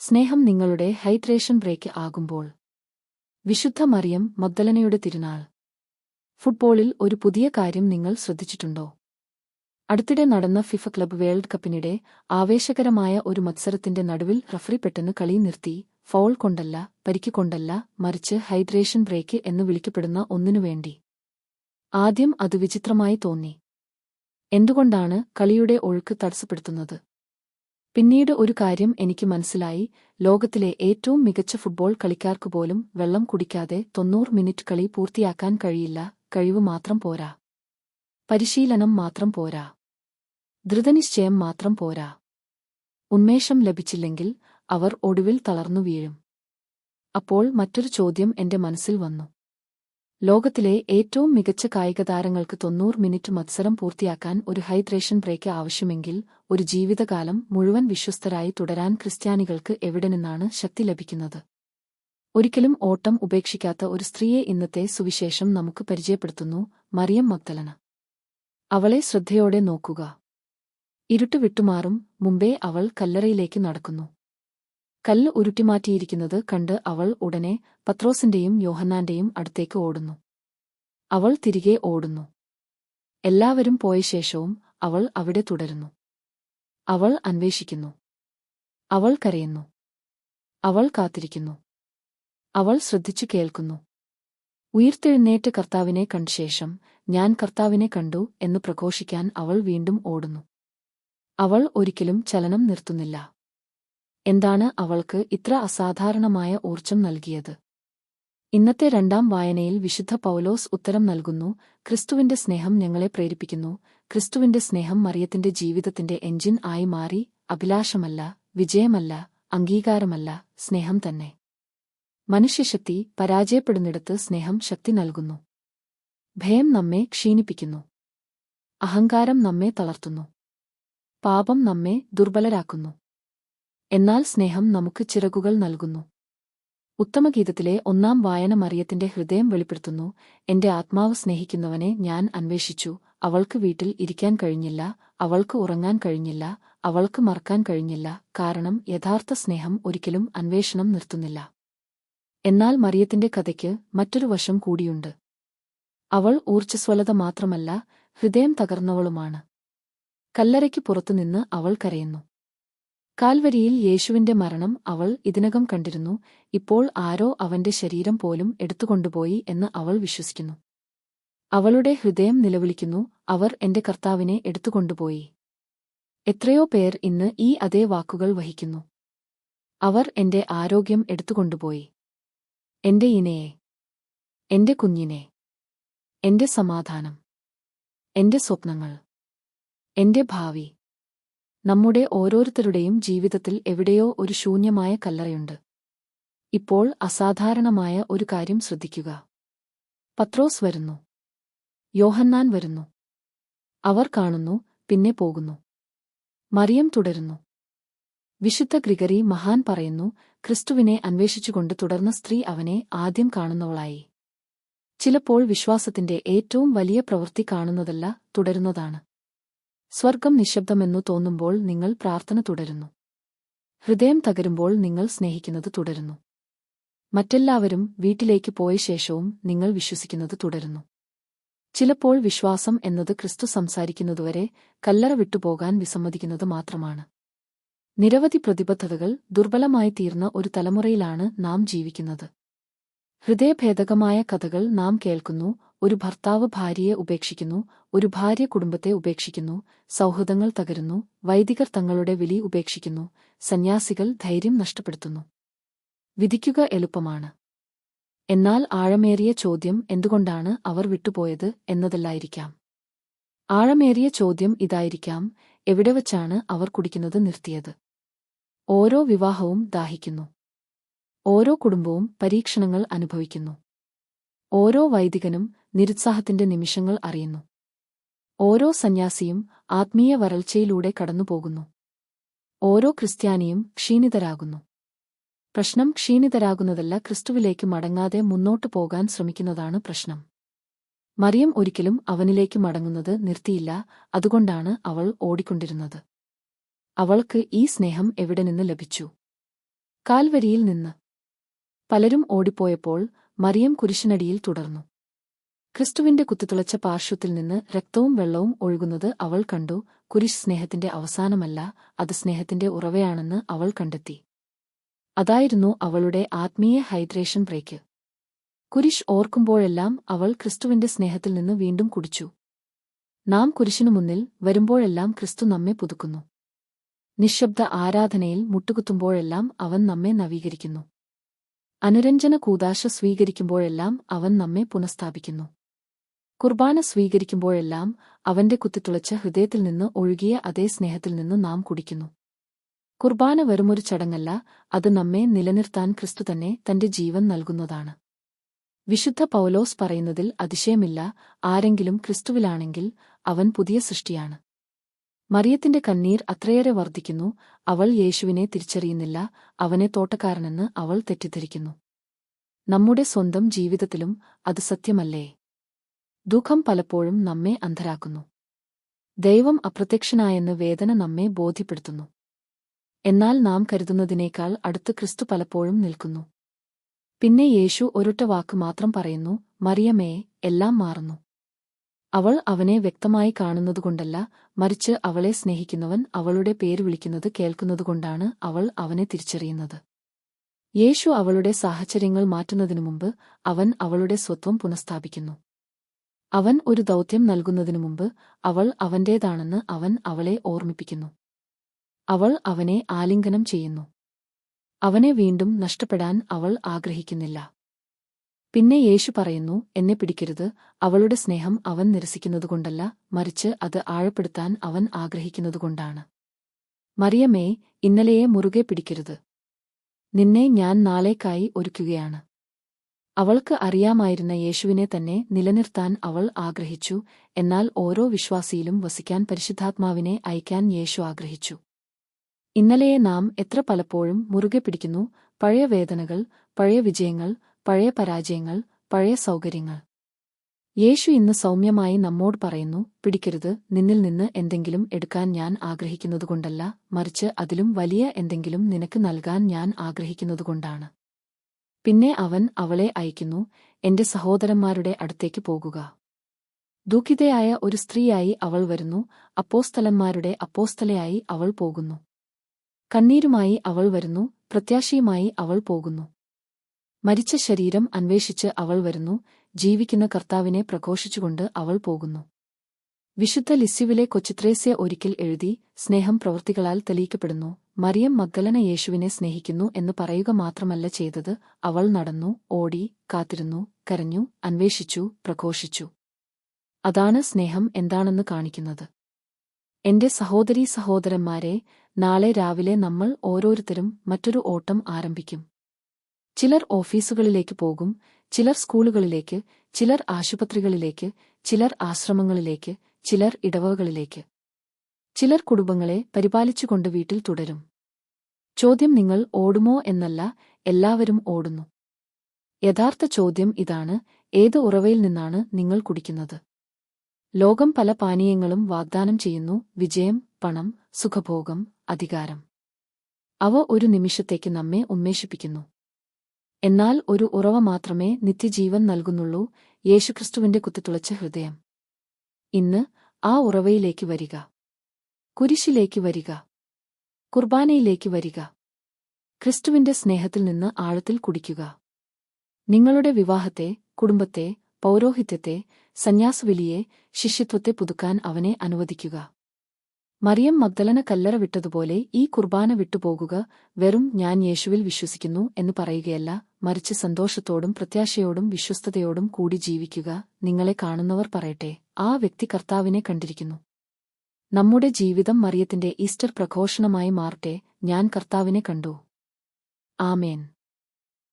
സ്നേഹം നിങ്ങളുടെ hydration break ആകുമ്പോൾ. വിശുദ്ധ മറിയം മഗ്ദലനയുടെ തിരുനാൾ. ഫുട്ബോളിൽ ഒരു പുതിയ കാര്യം നിങ്ങൾ ശ്രദ്ധിച്ചിട്ടുണ്ടോ? അടുത്തിടെ നടന്ന ഫിഫ ക്ലബ് വേൾഡ് കപ്പിനിടെ ആവേശകരമായ ഒരു മത്സരത്തിന്റെ നടുവിൽ റഫറി പെട്ടെന്ന് കളി നിർത്തി. ഫൗൾ കൊണ്ടല്ല, പരിക്ക് കൊണ്ടല്ല, മറിച്ച് ഹൈഡ്രേഷൻ ബ്രേക്ക് എന്ന് വിളിക്കപ്പെടുന്ന ഒന്നിനുവേണ്ടി. ആദ്യം അത് വിചിത്രമായി തോന്നി. എന്തുകൊണ്ടാണ് കളിയുടെ ഒഴുക്ക് തടസ്സപ്പെടുത്തുന്നത്? പിന്നീട് ഒരു കാര്യം എനിക്ക് മനസ്സിലായി. ലോകത്തിലെ ഏറ്റവും മികച്ച ഫുട്ബോൾ കളിക്കാർക്കുപോലും വെള്ളം കുടിക്കാതെ 90 മിനിറ്റ് കളി പൂർത്തിയാക്കാൻ കഴിയില്ല. കഴിവ് മാത്രം പോരാ, പരിശീലനം മാത്രം പോരാ, ദൃഢനിശ്ചയം മാത്രം പോരാ. ഉന്മേഷം ലഭിച്ചില്ലെങ്കിൽ അവർ ഒടുവിൽ തളർന്നു വീഴും. അപ്പോൾ മറ്റൊരു ചോദ്യം എന്റെ മനസ്സിൽ വന്നു. ലോകത്തിലെ ഏറ്റവും മികച്ച കായികതാരങ്ങൾക്ക് 90 മിനിറ്റ് മത്സരം പൂർത്തിയാക്കാൻ ഒരു ഹൈഡ്രേഷൻ ബ്രേക്ക് ആവശ്യമെങ്കിൽ ഒരു ജീവിതകാലം മുഴുവൻ വിശ്വസ്തരായി തുടരാൻ ക്രിസ്ത്യാനികൾക്ക് എവിടെ നിന്നാണ് ശക്തി ലഭിക്കുന്നത്? ഒരിക്കലും ഓട്ടം ഉപേക്ഷിക്കാത്ത ഒരു സ്ത്രീയെ ഇന്നത്തെ സുവിശേഷം നമുക്ക് പരിചയപ്പെടുത്തുന്നു, മറിയം മഗ്ദലന. അവളെ ശ്രദ്ധയോടെ നോക്കുക. ഇരുട്ട് വിട്ടുമാറും മുമ്പേ അവൾ കല്ലറയിലേക്ക് നടക്കുന്നു. കല്ല് ഉരുട്ടിമാറ്റിയിരിക്കുന്നത് കണ്ട് അവൾ ഉടനെ പത്രോസിന്റെയും യോഹന്നാന്റെയും അടുത്തേക്ക് ഓടുന്നു. അവൾ തിരികെ ഓടുന്നു. എല്ലാവരും പോയ ശേഷവും അവൾ അവിടെ തുടരുന്നു. അവൾ അന്വേഷിക്കുന്നു. അവൾ കരയുന്നു. അവൾ കാത്തിരിക്കുന്നു. അവൾ ശ്രദ്ധിച്ചു കേൾക്കുന്നു. ഉയിർത്തെഴുന്നേറ്റ കർത്താവിനെ കണ്ട ശേഷം ഞാൻ കർത്താവിനെ കണ്ടു എന്ന് പ്രഘോഷിക്കാൻ അവൾ വീണ്ടും ഓടുന്നു. അവൾ ഒരിക്കലും ചലനം നിർത്തുന്നില്ല. എന്താണ് അവൾക്ക് ഇത്ര അസാധാരണമായ ഊർജ്ജം നൽകിയത്? ഇന്നത്തെ രണ്ടാം വായനയിൽ വിശുദ്ധ പൗലോസ് ഉത്തരം നൽകുന്നു. ക്രിസ്തുവിന്റെ സ്നേഹം ഞങ്ങളെ പ്രേരിപ്പിക്കുന്നു. ക്രിസ്തുവിന്റെ സ്നേഹം മറിയത്തിന്റെ ജീവിതത്തിന്റെ എഞ്ചിൻ ആയി മാറി. അഭിലാഷമല്ല, വിജയമല്ല, അംഗീകാരമല്ല, സ്നേഹം തന്നെ. മനുഷ്യശക്തി പരാജയപ്പെടുന്നിടത്ത് സ്നേഹം ശക്തി നൽകുന്നു. ഭയം നമ്മെ ക്ഷീണിപ്പിക്കുന്നു. അഹങ്കാരം നമ്മെ തളർത്തുന്നു. പാപം നമ്മെ ദുർബലരാക്കുന്നു. എന്നാൽ സ്നേഹം നമുക്ക് ചിറകുകൾ നൽകുന്നു. ഉത്തമഗീതത്തിലെ 1-ാം വായന മറിയത്തിന്റെ ഹൃദയം വെളിപ്പെടുത്തുന്നു. എന്റെ ആത്മാവ് സ്നേഹിക്കുന്നവനെ ഞാൻ അന്വേഷിച്ചു. അവൾക്ക് വീട്ടിൽ ഇരിക്കാൻ കഴിഞ്ഞില്ല, അവൾക്ക് ഉറങ്ങാൻ കഴിഞ്ഞില്ല, അവൾക്ക് മറക്കാൻ കഴിഞ്ഞില്ല. കാരണം യഥാർത്ഥ സ്നേഹം ഒരിക്കലും അന്വേഷണം നിർത്തുന്നില്ല. എന്നാൽ മറിയത്തിന്റെ കഥയ്ക്ക് മറ്റൊരു വശം കൂടിയുണ്ട്. അവൾ ഊർജ്ജസ്വലത മാത്രമല്ല, ഹൃദയം തകർന്നവളുമാണ്. കല്ലറയ്ക്ക് പുറത്തുനിന്ന് അവൾ കരയുന്നു. കാൽവരിയിൽ യേശുവിന്റെ മരണം അവൾ ഇതിനകം കണ്ടിരുന്നു. ഇപ്പോൾ ആരോ അവന്റെ ശരീരം പോലും എടുത്തുകൊണ്ടുപോയി എന്ന് അവൾ വിശ്വസിക്കുന്നു. അവളുടെ ഹൃദയം നിലവിളിക്കുന്നു, അവർ എന്റെ കർത്താവിനെ എടുത്തുകൊണ്ടുപോയി. എത്രയോ പേർ ഇന്ന് ഈ അതേ വാക്കുകൾ വഹിക്കുന്നു. അവർ എന്റെ ആരോഗ്യം എടുത്തുകൊണ്ടുപോയി. എന്റെ ഇണയെ, എന്റെ കുഞ്ഞിനെ, എന്റെ സമാധാനം, എന്റെ സ്വപ്നങ്ങൾ, എന്റെ ഭാവി. നമ്മുടെ ഓരോരുത്തരുടെയും ജീവിതത്തിൽ എവിടെയോ ഒരു ശൂന്യമായ കല്ലറയുണ്ട്. ഇപ്പോൾ അസാധാരണമായ ഒരു കാര്യം ശ്രദ്ധിക്കുക. പത്രോസ് വരുന്നു. യോഹന്നാൻ വരുന്നു. അവർ കാണുന്നു, പിന്നെ പോകുന്നു. മറിയം തുടരുന്നു. വിശുദ്ധ ഗ്രിഗറി മഹാൻ പറയുന്നു, ക്രിസ്തുവിനെ അന്വേഷിച്ചുകൊണ്ട് തുടർന്ന സ്ത്രീ അവനെ ആദ്യം കാണുന്നവളായി. ചിലപ്പോൾ വിശ്വാസത്തിന്റെ ഏറ്റവും വലിയ പ്രവൃത്തി കാണുന്നതല്ല, തുടരുന്നതാണ്. സ്വർഗം നിശബ്ദമെന്നു തോന്നുമ്പോൾ നിങ്ങൾ പ്രാർത്ഥന തുടരുന്നു. ഹൃദയം തകരുമ്പോൾ നിങ്ങൾ സ്നേഹിക്കുന്നത് തുടരുന്നു. മറ്റെല്ലാവരും വീട്ടിലേക്ക് പോയ ശേഷവും നിങ്ങൾ വിശ്വസിക്കുന്നത് തുടരുന്നു. ചിലപ്പോൾ വിശ്വാസം എന്നത് ക്രിസ്തു സംസാരിക്കുന്നതുവരെ കല്ലറ വിട്ടുപോകാൻ വിസമ്മതിക്കുന്നത് മാത്രമാണ്. നിരവധി പ്രതിബദ്ധതകൾ ദുർബലമായി തീർന്ന ഒരു തലമുറയിലാണ് നാം ജീവിക്കുന്നത്. ഹൃദയഭേദകമായ കഥകൾ നാം കേൾക്കുന്നു. ഒരു ഭർത്താവ് ഭാര്യയെ ഉപേക്ഷിക്കുന്നു, ഒരു ഭാര്യ കുടുംബത്തെ ഉപേക്ഷിക്കുന്നു, സൗഹൃദങ്ങൾ തകരുന്നു, വൈദികർ തങ്ങളുടെ വിളി ഉപേക്ഷിക്കുന്നു, സന്യാസികൾ ധൈര്യം നഷ്ടപ്പെടുത്തുന്നു. വിധിക്കുക എളുപ്പമാണ്. എന്നാൽ ആഴമേറിയ ചോദ്യം എന്തുകൊണ്ടാണ് അവർ വിട്ടുപോയത് എന്നതല്ലായിരിക്കാം. ആഴമേറിയ ചോദ്യം ഇതായിരിക്കാം, എവിടെ വച്ചാണ് അവർ കുടിക്കുന്നത് നിർത്തിയത്? ഓരോ വിവാഹവും ദാഹിക്കുന്നു. ഓരോ കുടുംബവും പരീക്ഷണങ്ങൾ അനുഭവിക്കുന്നു. ഓരോ വൈദികനും നിരുത്സാഹത്തിന്റെ നിമിഷങ്ങൾ അറിയുന്നു. ഓരോ സന്യാസിയും ആത്മീയ വരൾച്ചയിലൂടെ കടന്നുപോകുന്നു. ഓരോ ക്രിസ്ത്യാനിയും ക്ഷീണിതരാകുന്നു. പ്രശ്നം ക്ഷീണിതരാകുന്നതല്ല, ക്രിസ്തുവിലേക്ക് മടങ്ങാതെ മുന്നോട്ടു പോകാൻ ശ്രമിക്കുന്നതാണ് പ്രശ്നം. മറിയം ഒരിക്കലും അവനിലേക്ക് മടങ്ങുന്നത് നിർത്തിയില്ല. അതുകൊണ്ടാണ് അവൾ ഓടിക്കൊണ്ടിരുന്നത്. അവൾക്ക് ഈ സ്നേഹം എവിടെ നിന്ന് ലഭിച്ചു? കാൽവരിയിൽ നിന്ന് പലരും ഓടിപ്പോയപ്പോൾ മറിയം കുരിശിനടിയിൽ തുടർന്നു. ക്രിസ്തുവിന്റെ കുത്തിത്തുളച്ച പാർശ്വത്തിൽ നിന്ന് രക്തവും വെള്ളവും ഒഴുകുന്നത് അവൾ കണ്ടു. കുരിശ് സ്നേഹത്തിന്റെ അവസാനമല്ല, അത് സ്നേഹത്തിന്റെ ഉറവയാണെന്ന് അവൾ കണ്ടെത്തി. അതായിരുന്നു അവളുടെ ആത്മീയ ഹൈഡ്രേഷൻ ബ്രേക്ക്. കുരിശ് ഓർക്കുമ്പോഴെല്ലാം അവൾ ക്രിസ്തുവിന്റെ സ്നേഹത്തിൽ നിന്ന് വീണ്ടും കുടിച്ചു. നാം കുരിശിനു മുന്നിൽ വരുമ്പോഴെല്ലാം ക്രിസ്തു നമ്മെ പുതുക്കുന്നു. നിശ്ശബ്ദ ആരാധനയിൽ മുട്ടുകുത്തുമ്പോഴെല്ലാം അവൻ നമ്മെ നവീകരിക്കുന്നു. അനുരഞ്ജന കൂദാശ സ്വീകരിക്കുമ്പോഴെല്ലാം അവൻ നമ്മെ പുനഃസ്ഥാപിക്കുന്നു. കുർബാന സ്വീകരിക്കുമ്പോഴെല്ലാം അവന്റെ കുത്തിത്തുളച്ച ഹൃദയത്തിൽ നിന്ന് ഒഴുകിയ അതേ സ്നേഹത്തിൽ നിന്ന് നാം കുടിക്കുന്നു. കുർബാന വെറുമൊരു ചടങ്ങല്ല, അത് നമ്മെ നിലനിർത്താൻ ക്രിസ്തു തന്നെ തന്റെ ജീവൻ നൽകുന്നതാണ്. വിശുദ്ധ പൗലോസ് പറയുന്നതിൽ അതിശയമില്ല, ആരെങ്കിലും ക്രിസ്തുവിലാണെങ്കിൽ അവൻ പുതിയ സൃഷ്ടിയാണ്. മറിയത്തിന്റെ കണ്ണീർ അത്രയേറെ വർദ്ധിക്കുന്നു. അവൾ യേശുവിനെ തിരിച്ചറിയുന്നില്ല, അവനെ തോട്ടക്കാരനെന്ന് അവൾ തെറ്റിദ്ധരിക്കുന്നു. നമ്മുടെ സ്വന്തം ജീവിതത്തിലും അത് സത്യമല്ലേ? ദുഃഖം പലപ്പോഴും നമ്മെ അന്ധരാക്കുന്നു. ദൈവം അപ്രത്യക്ഷനായെന്ന് വേദന നമ്മെ ബോധ്യപ്പെടുത്തുന്നു. എന്നാൽ നാം കരുതുന്നതിനേക്കാൾ അടുത്ത് ക്രിസ്തു പലപ്പോഴും നിൽക്കുന്നു. പിന്നെ യേശു ഒരൊറ്റ വാക്ക് മാത്രം പറയുന്നു, മറിയമേ, എല്ലാം മാറുന്നു. അവൾ അവനെ വ്യക്തമായി കാണുന്നതുകൊണ്ടല്ല, മറിച്ച് അവളെ സ്നേഹിക്കുന്നവൻ അവളുടെ പേര് വിളിക്കുന്നത് കേൾക്കുന്നതുകൊണ്ടാണ് അവൾ അവനെ തിരിച്ചറിയുന്നത്. യേശു അവളുടെ സാഹചര്യങ്ങൾ മാറ്റുന്നതിനു മുമ്പ് അവൻ അവളുടെ സ്വത്വം പുനഃസ്ഥാപിക്കുന്നു. അവൻ ഒരു ദൗത്യം നൽകുന്നതിനു മുമ്പ് അവൾ അവന്റേതാണെന്ന് അവൻ അവളെ ഓർമ്മിപ്പിക്കുന്നു. അവൾ അവനെ ആലിംഗനം ചെയ്യുന്നു. അവനെ വീണ്ടും നഷ്ടപ്പെടാൻ അവൾ ആഗ്രഹിക്കുന്നില്ല. പിന്നെ യേശു പറയുന്നു, എന്നെ പിടിക്കരുത്. അവളുടെ സ്നേഹം അവൻ നിരസിക്കുന്നതുകൊണ്ടല്ല, മറിച്ച് അത് ആഴപ്പെടുത്താൻ അവൻ ആഗ്രഹിക്കുന്നതുകൊണ്ടാണ്. മറിയമേ, ഇന്നലെയെ മുറുകെ പിടിക്കരുത്. നിന്നെ ഞാൻ നാളേക്കായി ഒരുക്കുകയാണ്. അവൾക്ക് അറിയാമായിരുന്ന യേശുവിനെ തന്നെ നിലനിർത്താൻ അവൾ ആഗ്രഹിച്ചു. എന്നാൽ ഓരോ വിശ്വാസിയിലും വസിക്കാൻ പരിശുദ്ധാത്മാവിനെ അയക്കാൻ യേശു ആഗ്രഹിച്ചു. ഇന്നലെയെ നാം എത്ര പലപ്പോഴും മുറുകെ പിടിക്കുന്നു. പഴയ വേദനകൾ, പഴയ വിജയങ്ങൾ, പഴയ പരാജയങ്ങൾ, പഴയ സൗകര്യങ്ങൾ. യേശു ഇന്ന് സൗമ്യമായി നമ്മോട് പറയുന്നു, പിടിക്കരുത്. നിന്നിൽ നിന്ന് എന്തെങ്കിലും എടുക്കാൻ ഞാൻ ആഗ്രഹിക്കുന്നതുകൊണ്ടല്ല, മറിച്ച് അതിലും വലിയ എന്തെങ്കിലും നിനക്ക് നൽകാൻ ഞാൻ ആഗ്രഹിക്കുന്നതുകൊണ്ടാണ്. പിന്നെ അവൻ അവളെ അയക്കുന്നു, എന്റെ സഹോദരന്മാരുടെ അടുത്തേക്ക് പോകുക. ദുഃഖിതയായ ഒരു സ്ത്രീയായി അവൾ വരുന്നു. അപ്പോസ്തലന്മാരുടെ അപ്പോസ്തലയായി അവൾ പോകുന്നു. കണ്ണീരുമായി അവൾ വരുന്നു. പ്രത്യാശയുമായി അവൾ പോകുന്നു. മരിച്ച ശരീരം അന്വേഷിച്ച് അവൾ വരുന്നു. ജീവിക്കുന്ന കർത്താവിനെ പ്രഘോഷിച്ചുകൊണ്ട് അവൾ പോകുന്നു. വിശുദ്ധ ലിസ്യുവിലെ കൊച്ചുത്രേസ്യ ഒരിക്കൽ എഴുതി, സ്നേഹം പ്രവൃത്തികളാൽ തെളിയിക്കപ്പെടുന്നു. മറിയം മഗ്ദലന യേശുവിനെ സ്നേഹിക്കുന്നു എന്ന് പറയുക മാത്രമല്ല ചെയ്തത്, അവൾ നടന്നു, ഓടി, കാത്തിരുന്നു, കരഞ്ഞു, അന്വേഷിച്ചു, പ്രഘോഷിച്ചു. അതാണ് സ്നേഹം എന്താണെന്ന് കാണിക്കുന്നത്. എന്റെ സഹോദരീ സഹോദരന്മാരെ, നാളെ രാവിലെ നമ്മൾ ഓരോരുത്തരും മറ്റൊരു ഓട്ടം ആരംഭിക്കും. ചിലർ ഓഫീസുകളിലേക്ക് പോകും, ചിലർ സ്കൂളുകളിലേക്ക്, ചിലർ ആശുപത്രികളിലേക്ക്, ചിലർ ആശ്രമങ്ങളിലേക്ക്, ചിലർ ഇടവകളിലേക്ക്. ചിലർ കുടുംബങ്ങളെ പരിപാലിച്ചുകൊണ്ട് വീട്ടിൽ തുടരും. ചോദ്യം നിങ്ങൾ ഓടുമോ എന്നല്ല, എല്ലാവരും ഓടുന്നു. യഥാർത്ഥ ചോദ്യം ഇതാണ്, ഏത് ഉറവയിൽ നിന്നാണ് നിങ്ങൾ കുടിക്കുന്നത്? ലോകം പല പാനീയങ്ങളും വാഗ്ദാനം ചെയ്യുന്നു, വിജയം, പണം, സുഖഭോഗം, അധികാരം. അവ ഒരു നിമിഷത്തേക്ക് നമ്മെ ഉന്മേഷിപ്പിക്കുന്നു. എന്നാൽ ഒരു ഉറവ മാത്രമേ നിത്യജീവൻ നൽകുന്നുള്ളൂ, യേശുക്രിസ്തുവിന്റെ കുത്തിത്തുളച്ച ഹൃദയം. ഇന്ന് ആ ഉറവയിലേക്ക് വരിക. കുരിശിലേക്ക് വരിക. കുർബാനയിലേക്ക് വരിക. ക്രിസ്തുവിന്റെ സ്നേഹത്തിൽ നിന്ന് ആഴത്തിൽ കുടിക്കുക. നിങ്ങളുടെ വിവാഹത്തെ, കുടുംബത്തെ, പൗരോഹിത്യത്തെ, സന്യാസവിലിയെ, ശിഷ്യത്വത്തെ പുതുക്കാൻ അവനെ അനുവദിക്കുക. മറിയം മഗ്ദലന കല്ലറ വിട്ടതുപോലെ ഈ കുർബാന വിട്ടുപോകുക. വെറും ഞാൻ യേശുവിൽ വിശ്വസിക്കുന്നു എന്ന് പറയുകയല്ല, മറിച്ച് സന്തോഷത്തോടും പ്രത്യാശയോടും വിശ്വസ്തയോടും കൂടി ജീവിക്കുക. നിങ്ങളെ കാണുന്നവർ പറയട്ടെ, ആ വ്യക്തി കർത്താവിനെ കണ്ടിരിക്കുന്നു. നമ്മുടെ ജീവിതം മറിയത്തിന്റെ ഈസ്റ്റർ പ്രഘോഷണമായി മാറട്ടെ, ഞാൻ കർത്താവിനെ കണ്ടു. ആമേൻ.